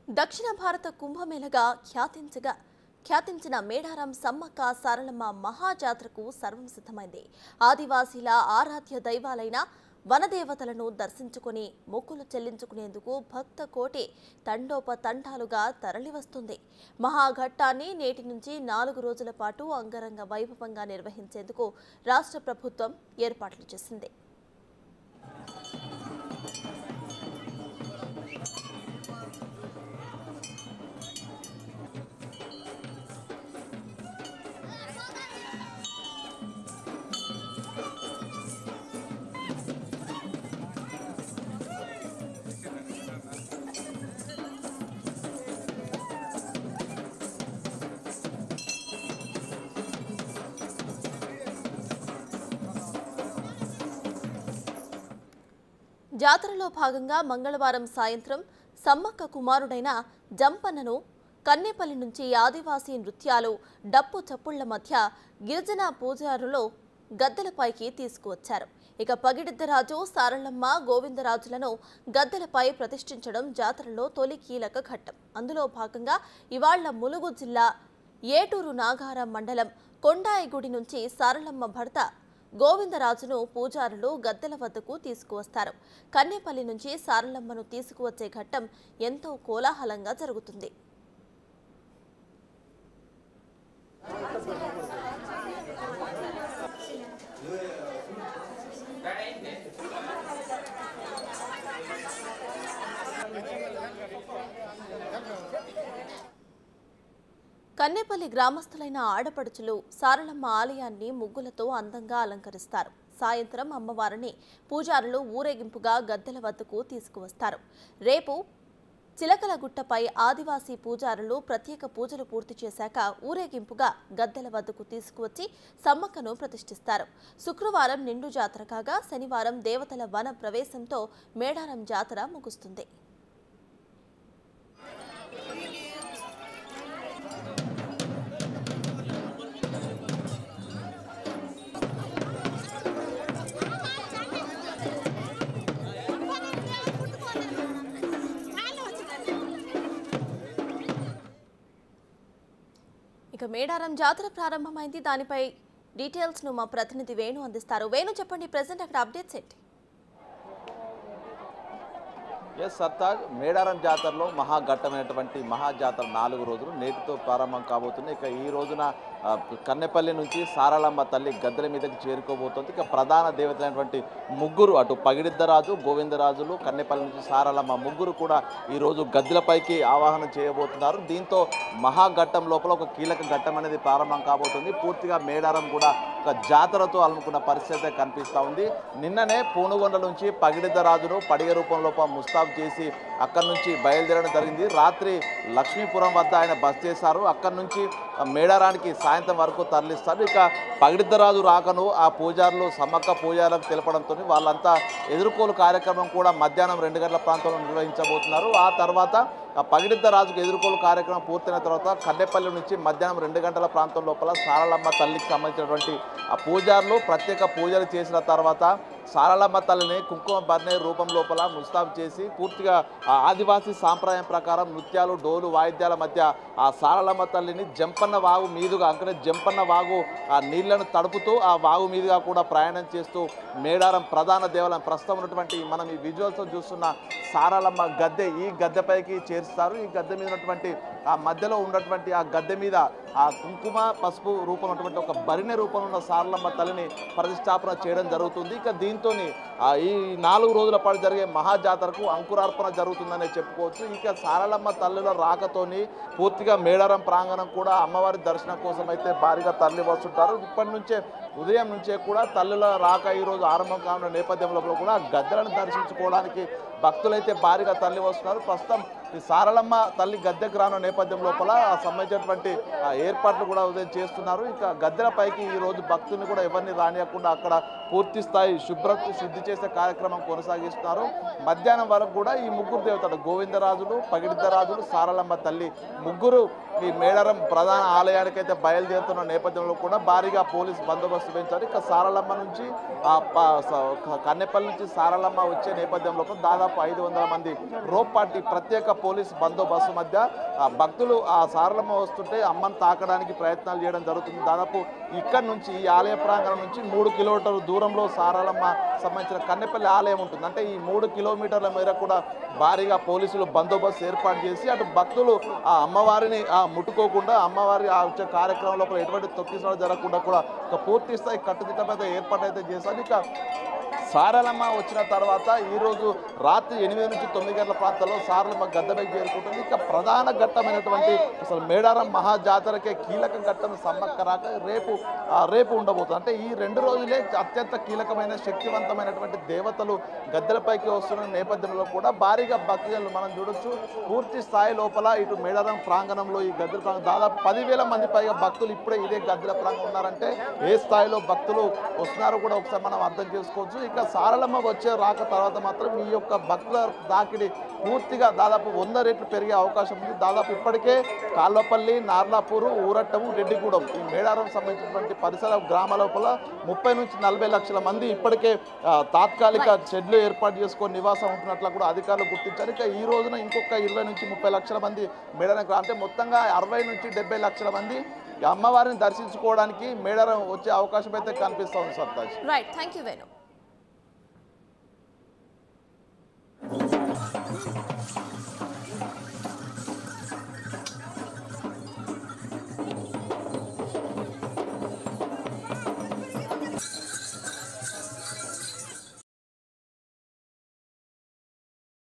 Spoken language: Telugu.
దక్షిణ భారత కుంభమేళగా ఖ్యాతించిన మేడారం సమ్మక్క సారలమ్మ మహాజాత్రకు సర్వం సిద్ధమైంది. ఆదివాసీల ఆరాధ్య దైవాలైన వనదేవతలను దర్శించుకుని మొక్కులు చెల్లించుకునేందుకు భక్త కోటి తండోపతండాలుగా తరలివస్తుంది. మహాఘట్టాన్ని నేటి నుంచి 4 రోజుల పాటు అంగరంగ వైభవంగా నిర్వహించేందుకు రాష్ట్ర ప్రభుత్వం ఏర్పాట్లు చేసింది. జాతరలో భాగంగా మంగళవారం సాయంత్రం సమ్మక్క కుమారుడైన జంపన్నను కన్నేపల్లి నుంచి ఆదివాసీ నృత్యాలు, డప్పు చప్పుళ్ల మధ్య గిరిజన పూజారులు గద్దెలపైకి తీసుకువచ్చారు. ఇక పగిడిద్దరాజు, సారలమ్మ, గోవిందరాజులను గద్దెలపై ప్రతిష్ఠించడం జాతరలో తొలి కీలక ఘట్టం. అందులో భాగంగా ఇవాళ్ల ములుగు జిల్లా ఏటూరు నాగారం మండలం కొండాయిగుడి నుంచి సారలమ్మ భర్త గోవిందరాజును పూజారులు గద్దెల వద్దకు తీసుకువస్తారు. కన్నేపల్లి నుంచి సారలమ్మను తీసుకువచ్చే ఘట్టం ఎంతో కోలాహలంగా జరుగుతుంది. కన్నేపల్లి గ్రామస్తులైన ఆడపడుచులు సారలమ్మ ఆలయాన్ని ముగ్గులతో అందంగా అలంకరిస్తారు. సాయంత్రం అమ్మవారిని పూజారులు ఊరేగింపుగా గద్దెల వద్దకు తీసుకువస్తారు. రేపు చిలకలగుట్టపై ఆదివాసీ పూజారులు ప్రత్యేక పూజలు పూర్తి చేశాక ఊరేగింపుగా గద్దెల వద్దకు తీసుకువచ్చి సమ్మక్కను ప్రతిష్ఠిస్తారు. శుక్రవారం నిండు జాతర కాగా శనివారం దేవతల వన ప్రవేశంతో మేడారం జాతర ముగుస్తుంది. ఇక మేడారం జాతర ప్రారంభమైంది. దానిపై డీటెయిల్స్ ను మా ప్రతినిధి వేణు అందిస్తారు. వేణు, చెప్పండి, ప్రెజెంట్ అక్కడ అప్డేట్స్ ఏంటి? సర్తాజ్, మేడారం జాతరలో మహాఘట్టమైనటువంటి మహాజాతర 4 రోజులు నేటితో ప్రారంభం కాబోతుంది. ఇక ఈ రోజున కన్నెపల్లి నుంచి సారలమ్మ తల్లి గద్దెల మీదకి చేరుకోబోతుంది. ఇక ప్రధాన దేవతలైనటువంటి ముగ్గురు, అటు పగిడిద్దరాజు, గోవిందరాజులు, కన్నెపల్లి నుంచి సారలమ్మ ముగ్గురు కూడా ఈరోజు గద్దెలపైకి ఆవాహనం చేయబోతున్నారు. దీంతో మహాఘట్టం లోపల ఒక కీలక ఘట్టం అనేది ప్రారంభం కాబోతుంది. పూర్తిగా మేడారం కూడా ఒక జాతరతో అలుముకున్న పరిస్థితి కనిపిస్తూ ఉంది. నిన్ననే పూనుగొండ నుంచి పగిడిద్దరాజును పడిగ రూపంలో ముస్తాబు చేసి అక్కడి నుంచి బయలుదేరడం జరిగింది. రాత్రి లక్ష్మీపురం వద్ద ఆయన బస్ చేశారు. అక్కడి నుంచి మేడారానికి సాయంత్రం వరకు తరలిస్తారు. ఇక పగిడిద్దరాజు రాకను ఆ పూజారులు సమ్మక్క పూజారులకు తెలపడంతో వాళ్ళంతా ఎదుర్కోలు కార్యక్రమం కూడా మధ్యాహ్నం 2 గంటల ప్రాంతంలో నిర్వహించబోతున్నారు. ఆ తర్వాత పగిడిద్దరాజుకు ఎదుర్కోలు కార్యక్రమం పూర్తయిన తర్వాత కన్నెపల్లి నుంచి మధ్యాహ్నం 2 గంటల ప్రాంతం లోపల సారలమ్మ తల్లికి సంబంధించినటువంటి ఆ పూజారులు ప్రత్యేక పూజలు చేసిన తర్వాత సారలమ్మ తల్లిని కుంకుమ బర్నే రూపం లోపల ముస్తాబు చేసి పూర్తిగా ఆదివాసీ సాంప్రదాయం ప్రకారం నృత్యాలు, డోలు, వాయిద్యాల మధ్య ఆ సారలమ్మ తల్లిని జంపన్న వాగు మీదుగా, అంటే జంపన్న వాగు ఆ నీళ్లను తడుపుతూ ఆ వాగు మీదుగా కూడా ప్రయాణం చేస్తూ మేడారం ప్రధాన దేవాలయం ప్రస్తుతం ఉన్నటువంటి మనం ఈ విజువల్స్తో చూస్తున్న సారలమ్మ గద్దె, ఈ గద్దెపైకి చేరుస్తారు. ఈ గద్దె మీద ఉన్నటువంటి ఆ మధ్యలో ఉన్నటువంటి ఆ గద్దె మీద ఆ కుంకుమ పసుపు రూపంలో ఉన్నటువంటి ఒక బరిణె రూపంలో ఉన్న సారలమ్మ తల్లిని ప్రతిష్టాపన చేయడం జరుగుతుంది. ఇక దీంతో ఈ 4 రోజుల పాటు జరిగే మహాజాతరకు అంకురార్పణ జరుగుతుందనే చెప్పుకోవచ్చు. ఇక సారలమ్మ తల్లుల రాకతోని పూర్తిగా మేడారం ప్రాంగణం కూడా అమ్మవారి దర్శనం కోసం అయితే భారీగా తరలి వస్తుంటారు. ఇప్పటి నుంచే ఉదయం నుంచే కూడా తల్లుల రాక ఈరోజు ఆరంభం కానున్న నేపథ్యంలో కూడా గద్దెలను దర్శించుకోవడానికి భక్తులైతే భారీగా తరలి వస్తున్నారు. ప్రస్తుతం ఈ సారలమ్మ తల్లి గద్దెకు రానున్న నేపథ్యం లోపల సంబంధించినటువంటి ఏర్పాట్లు కూడా ఉదయం చేస్తున్నారు. ఇక గద్దెలపైకి ఈరోజు భక్తుల్ని కూడా ఎవరిని రానియకుండా అక్కడ పూర్తి స్థాయి శుద్ధి చేసే కార్యక్రమం కొనసాగిస్తున్నారు. మధ్యాహ్నం వరకు కూడా ఈ ముగ్గురు దేవతలు గోవిందరాజులు, పగిడిద్దరాజులు, సారలమ్మ తల్లి ముగ్గురు ఈ మేడారం ప్రధాన ఆలయానికైతే బయలుదేరుతున్న నేపథ్యంలో కూడా భారీగా పోలీస్ బందోబస్తు బస్సు పెంచారు. ఇక సారలమ్మ నుంచి కన్నెపల్లి నుంచి సారలమ్మ వచ్చే నేపథ్యంలో దాదాపు 500 మంది రోప్ పార్టీ ప్రత్యేక పోలీస్ బందోబస్తు మధ్య భక్తులు ఆ సారలమ్మ వస్తుంటే అమ్మను తాకడానికి ప్రయత్నాలు చేయడం జరుగుతుంది. దాదాపు ఇక్కడ నుంచి ఈ ఆలయ ప్రాంగణం నుంచి 3 కిలోమీటర్ల దూరంలో సారలమ్మ సంబంధించిన కన్నెపల్లి ఆలయం ఉంటుంది. అంటే ఈ 3 కిలోమీటర్ల మేర కూడా భారీగా పోలీసులు బందోబస్తు ఏర్పాటు చేసి అటు భక్తులు ఆ అమ్మవారిని ముట్టుకోకుండా అమ్మవారి ఆ వచ్చే కార్యక్రమంలో ఎటువంటి తొక్కిసలాట జరగకుండా కూడా ఒక పూర్తి స్థాయి కట్టుదిట్టమైన ఏర్పాటు అయితే చేశారు. ఇక సారలమ్మ వచ్చిన తర్వాత ఈరోజు రాత్రి 8 నుంచి 9 గంటల ప్రాంతంలో సారలమ్మ గద్దెపైకి చేరుకుంటుంది. ఇక ప్రధాన ఘట్టమైనటువంటి అసలు మేడారం మహాజాతరకే కీలక ఘట్టం సమ్మక్క రాక రేపు ఉండబోతుంది. అంటే ఈ 2 రోజులే అత్యంత కీలకమైన శక్తివంతమైనటువంటి దేవతలు గద్దెలపైకి వస్తున్న నేపథ్యంలో కూడా భారీగా భక్తులు మనం చూడొచ్చు. పూర్తి స్థాయి లోపల ఇటు మేడారం ప్రాంగణంలో ఈ గద్దెల ప్రాంగణం దాదాపు 10,000 మంది పైగా భక్తులు ఇప్పుడే ఇదే గద్దెల ప్రాంగణం ఉన్నారంటే ఏ స్థాయిలో భక్తులు వస్తున్నారో కూడా ఒకసారి మనం అర్థం చేసుకోవచ్చు. ఇక సారలమ్మ వచ్చే రాక తర్వాత మాత్రం ఈ యొక్క భక్తుల తాకిడి పూర్తిగా దాదాపు 100 రెట్లు పెరిగే అవకాశం ఉంది. దాదాపు ఇప్పటికే కాళ్ళపల్లి, నార్లాపూరు, ఊరట్టము, రెడ్డిగూడెం ఈ మేడారం సంబంధించినటువంటి పరిసర గ్రామాల లోపల 30 నుంచి 40 లక్షల మంది ఇప్పటికే తాత్కాలిక షెడ్లు ఏర్పాటు చేసుకొని నివాసం ఉంటున్నట్లు కూడా అధికారులు గుర్తించారు. ఇక ఈ రోజున ఇంకొక 20 నుంచి 30 లక్షల మంది మేడారం అంటే మొత్తంగా 60 నుంచి 70 లక్షల మంది అమ్మవారిని దర్శించుకోవడానికి మేడారం వచ్చే అవకాశం అయితే కనిపిస్తోంది. Sartaj. Right, thank you Venu.